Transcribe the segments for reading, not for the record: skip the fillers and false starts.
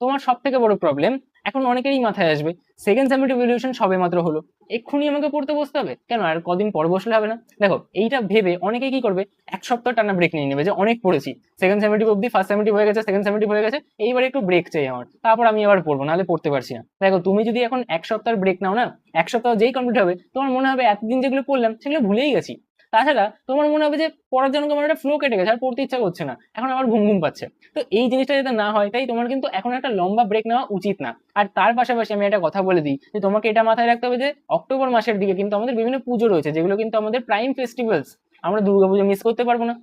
তোমার সব থেকে বড় প্রবলেম এখন অনেকেরই মাথায় আসবে, সেকেন্ড সামেটিভ ইভ্যালুয়েশন সবে মাত্র হলো, এক্ষুনি আমাকে পড়তে বসতে হবে কেন? আর কদিন পর বসলে হবে না? দেখো, এইটা ভেবে অনেকেই কি করবে, এক সপ্তাহ টানা ব্রেক নিয়ে নেবে যে অনেক পড়েছি, সেকেন্ড সামেটিভ অব্দি, ফার্স্ট সামেটিভ হয়ে গেছে, সেকেন্ড সামেটিভ হয়ে গেছে, এইবার একটু ব্রেক চাই আমার, তারপর আমি আবার পড়বো, নাহলে পড়তে পারছি না। দেখো, তুমি যদি এখন এক সপ্তাহের ব্রেক নাও না, এক সপ্তাহ যেই কমপ্লিট হবে তোমার মনে হবে এতদিন যেগুলো পড়লাম সেগুলো ভুলেই গেছি। তাছাড়া তোমার মনে হবে যে পড়ার জন্য কেমন একটা ফ্লো কেটে গেছে, আর পড়তে ইচ্ছা করছে না, এখন আমার ঘুম ঘুম পাচ্ছে। তো এই জিনিসটা যাতে না হয়, তাই তোমার কিন্তু এখন একটা লম্বা ব্রেক নেওয়া উচিত না। আর তার পাশাপাশি আমি একটা কথা বলে দিই যে তোমাকে এটা মাথায় রাখতে হবে যে অক্টোবর মাসের দিকে কিন্তু আমাদের বিভিন্ন পুজো রয়েছে, যেগুলো কিন্তু আমাদের প্রাইম ফেস্টিভ্যালস। আমরা দুর্গাপুজো মিস করতে পারবো না,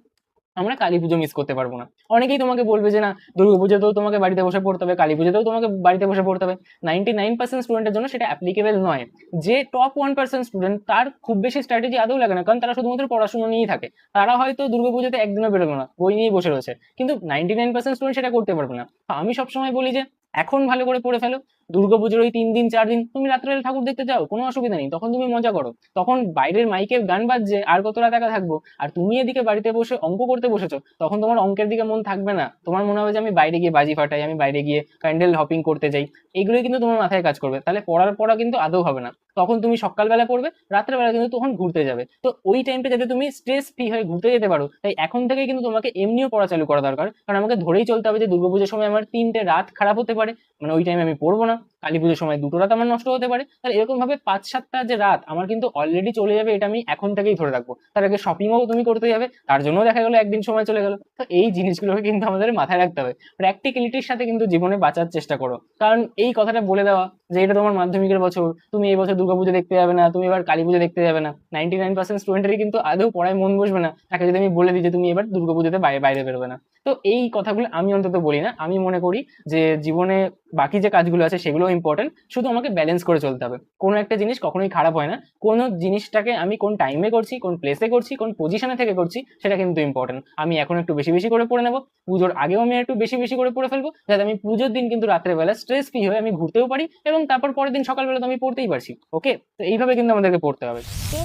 আমরা কালী পুজো মিস করতে পারবো না। অনেকেই তোমাকে বলবে যে না, দুর্গাপুজোতেও তোমাকে বাড়িতে বসে পড়তে হবে, কালী পুজোতেও তোমাকে বাড়িতে বসে পড়তে হবে। 99% স্টুডেন্টের জন্য সেটা অ্যাপ্লিকেবল নয়। যে টপ 1% স্টুডেন্ট, তার খুব বেশি স্ট্র্যাটেজি আদৌ লাগে না, কারণ তারা শুধুমাত্র পড়াশোনা নিয়েই থাকে। তারা হয়তো দুর্গাপুজোতে একদিনও বেরোলো না, বই নিয়েই বসে রয়েছে, কিন্তু 99% স্টুডেন্ট সেটা করতে পারবে না। তো আমি সবসময় বলি যে এখন ভালো করে পড়ে ফেলো। দুর্গাপুজোর ওই 3 দিন 4 দিন তুমি রাত্রেবেলা ঠাকুর দেখতে যাও, কোনো অসুবিধা নেই, তখন তুমি মজা করো। তখন বাইরের মাইকে গান বাজছে, আর কত রাত একা থাকবো, আর তুমি এদিকে বাড়িতে বসে অঙ্ক করতে বসেছো, তখন তোমার অঙ্কের দিকে মন থাকবে না, তোমার মনে হবে যে আমি বাইরে গিয়ে বাজি ফাটাই, আমি বাইরে গিয়ে ক্যান্ডেল হপিং করতে যাই। এইগুলোই কিন্তু তোমার মাথায় কাজ করবে, তাহলে পড়ার পড়া কিন্তু আদৌ হবে না। তখন তুমি সকালবেলা পড়বে, রাত্রেবেলা কিন্তু তখন ঘুরতে যাবে। তো ওই টাইমটা যাতে তুমি স্ট্রেস ফ্রি হয়ে ঘুরতে যেতে পারো, তাই এখন থেকেই কিন্তু তোমাকে এমনিও পড়া চালু করা দরকার। কারণ আমাকে ধরেই চলতে হবে যে দুর্গাপুজোর সময় আমার 3টে রাত খারাপ হতে পারে, মানে ওই টাইমে আমি পড়বো না। কালী পুজোর সময় 2টো রাত আমার নষ্ট হতে পারে, তাহলে এরকম ভাবে 5-7টা যে রাত আমার কিন্তু অলরেডি চলে যাবে, এটা আমি এখন থেকেই ধরে রাখবো। তার আগে শপিংও তুমি করতে যাবে, তার জন্য দেখা গেলো একদিন সময় চলে গেল। তো এই জিনিসগুলোকে কিন্তু আমাদের মাথায় রাখতে হবে। প্র্যাকটিক্যালিটির সাথে কিন্তু জীবনে বাঁচার চেষ্টা করো, কারণ এই কথাটা বলে দেওয়া যে এটা তোমার মাধ্যমিকের বছর, তুমি এই বছর দুর্গাপুজো দেখতে যাবে না, তুমি এবার কালী পুজো দেখতে যাবে না, 99% স্টুডেন্টেরই কিন্তু আদৌ পড়ায় মন বসবে না, তাকে যদি আমি বলে দিই যে তুমি এবার দুর্গাপুজোতে বাইরে বাইরে বেরোবে না। তো এই কথাগুলো আমি অন্তত বলি না, আমি মনে করি যে জীবনে বাকি যে কাজগুলো আছে সেগুলো ইম্পর্টেন্ট, শুধু আমাকে ব্যালেন্স করে চলতে হবে। কোনো একটা জিনিস কখনোই খারাপ হয় না, কোনো জিনিসটাকে আমি কোন টাইমে করছি, কোন প্লেসে করছি, কোন পজিশনে থেকে করছি, সেটা কিন্তু ইম্পর্টেন্ট। আমি এখন একটু বেশি বেশি করে পড়ে নেবো, পুজোর আগেও আমি একটু বেশি বেশি করে পড়ে ফেলবো, যাতে আমি পুজোর দিন কিন্তু রাত্রেবেলা স্ট্রেস ফ্রি হয়ে আমি ঘুরতেও পারি, এবং তারপর পরের দিন সকালবেলা তো আমি পড়তেই পারছি। ওকে, তো এইভাবে কিন্তু আমাদেরকে পড়তে হবে। তো